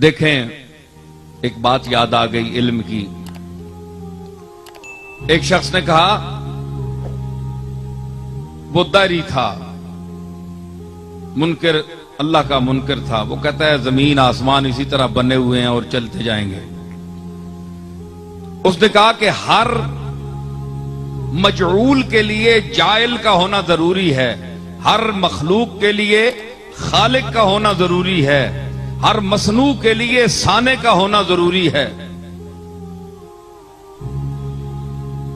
देखें, एक बात याद आ गई इल्म की। एक शख्स ने कहा, वो दारी था, मुनकर, अल्लाह का मुनकर था। वो कहता है जमीन आसमान इसी तरह बने हुए हैं और चलते जाएंगे। उसने कहा कि हर मजऊल के लिए जाइल का होना जरूरी है, हर मखलूक के लिए खालिक का होना जरूरी है, हर मसनू के लिए साने का होना जरूरी है।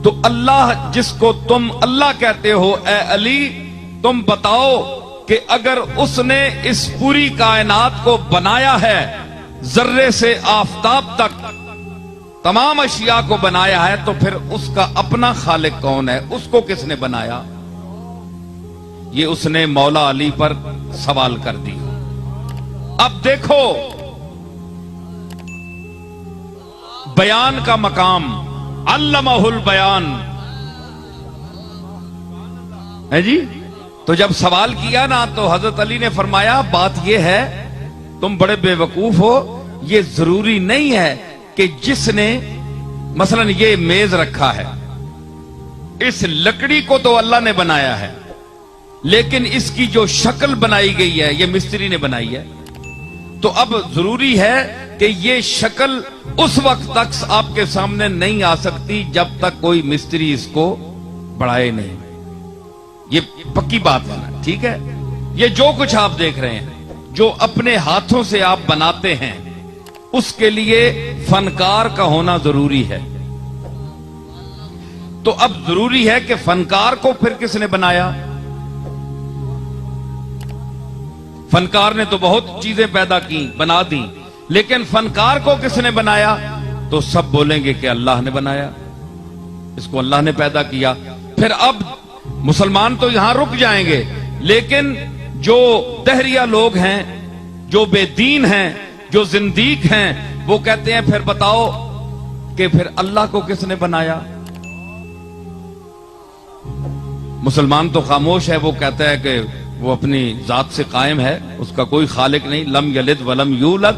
तो अल्लाह जिसको तुम अल्लाह कहते हो, ए अली, तुम बताओ कि अगर उसने इस पूरी कायनात को बनाया है, जर्रे से आफताब तक तमाम अशिया को बनाया है, तो फिर उसका अपना खालिक कौन है? उसको किसने बनाया? ये उसने मौला अली पर सवाल कर दिया। अब देखो बयान का मकाम, अल्लमहुल बयान है जी। तो जब सवाल किया ना, तो हजरत अली ने फरमाया, बात यह है, तुम बड़े बेवकूफ हो, ये जरूरी नहीं है कि जिसने मसलन ये मेज रखा है, इस लकड़ी को तो अल्लाह ने बनाया है, लेकिन इसकी जो शक्ल बनाई गई है, ये मिस्त्री ने बनाई है। तो अब जरूरी है कि ये शक्ल उस वक्त तक आपके सामने नहीं आ सकती जब तक कोई मिस्त्री इसको बढ़ाए नहीं। ये पक्की बात है ना, ठीक है। ये जो कुछ आप देख रहे हैं, जो अपने हाथों से आप बनाते हैं, उसके लिए फनकार का होना जरूरी है। तो अब जरूरी है कि फनकार को फिर किसने बनाया? फनकार ने तो बहुत चीजें पैदा की, बना दी, लेकिन फनकार को किसने बनाया? तो सब बोलेंगे कि अल्लाह ने बनाया, इसको अल्लाह ने पैदा किया। फिर अब मुसलमान तो यहां रुक जाएंगे, लेकिन जो दहरिया लोग हैं, जो बेदीन हैं, जो जिंदीक हैं, वो कहते हैं फिर बताओ कि फिर अल्लाह को किसने बनाया? मुसलमान तो खामोश है, वो कहता है कि वो अपनी जात से कायम है, उसका कोई खालिक नहीं, लम यलिद वलम यूलद।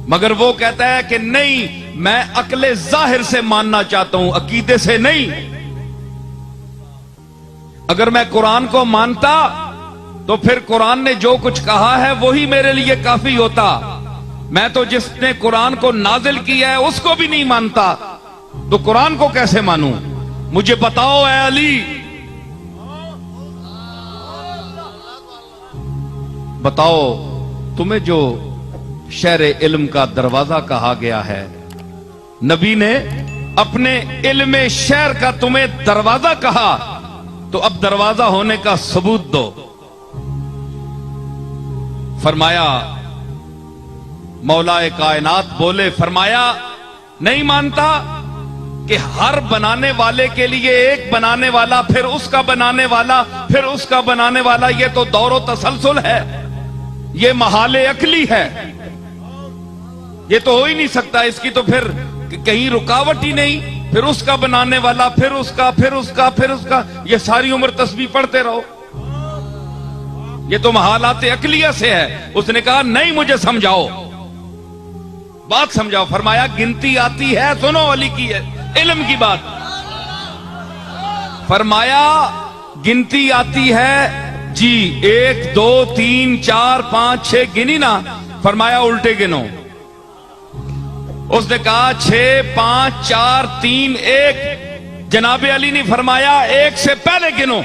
मगर वो कहता है कि नहीं, मैं अक्ले जाहिर से मानना चाहता हूं, अकीदे से नहीं। अगर मैं कुरान को मानता तो फिर कुरान ने जो कुछ कहा है वही मेरे लिए काफी होता। मैं तो जिसने कुरान को नाजिल किया है उसको भी नहीं मानता, तो कुरान को कैसे मानूं? मुझे बताओ ऐ अली, बताओ तुम्हें जो शहरे इल्म का दरवाजा कहा गया है, नबी ने अपने इल्म शहर का तुम्हें दरवाजा कहा, तो अब दरवाजा होने का सबूत दो। फरमाया, मौलाए कायनात बोले, फरमाया नहीं मानता कि हर बनाने वाले के लिए एक बनाने वाला, फिर उसका बनाने वाला, फिर उसका बनाने वाला। ये तो दौरो तसलसल है, ये महाले अकली है, ये तो हो ही नहीं सकता। इसकी तो फिर कहीं रुकावट ही नहीं। फिर उसका बनाने वाला, फिर उसका, फिर उसका, फिर उसका, ये सारी उम्र तस्बीह पढ़ते रहो, ये तो महालात अकलिया से है। उसने कहा नहीं, मुझे समझाओ, बात समझाओ। फरमाया गिनती आती है, सुनो अली की है इल्म की बात। फरमाया गिनती आती है जी, 1 2 3 4 5 6 गिनी ना। फरमाया उल्टे गिनो। उसने कहा 6 5 4 3 1। जनाबे अली ने फरमाया 1 से पहले गिनो।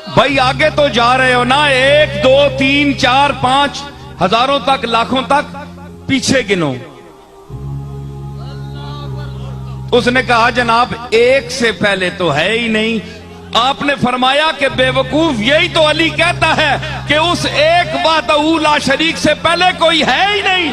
भाई आगे तो जा रहे हो ना, 1 2 3 4 5 हजारों तक, लाखों तक, पीछे गिनो। उसने कहा जनाब 1 से पहले तो है ही नहीं। आपने फरमाया कि बेवकूफ, यही तो अली कहता है कि उस एक वाहदहू ला शरीक से पहले कोई है ही नहीं।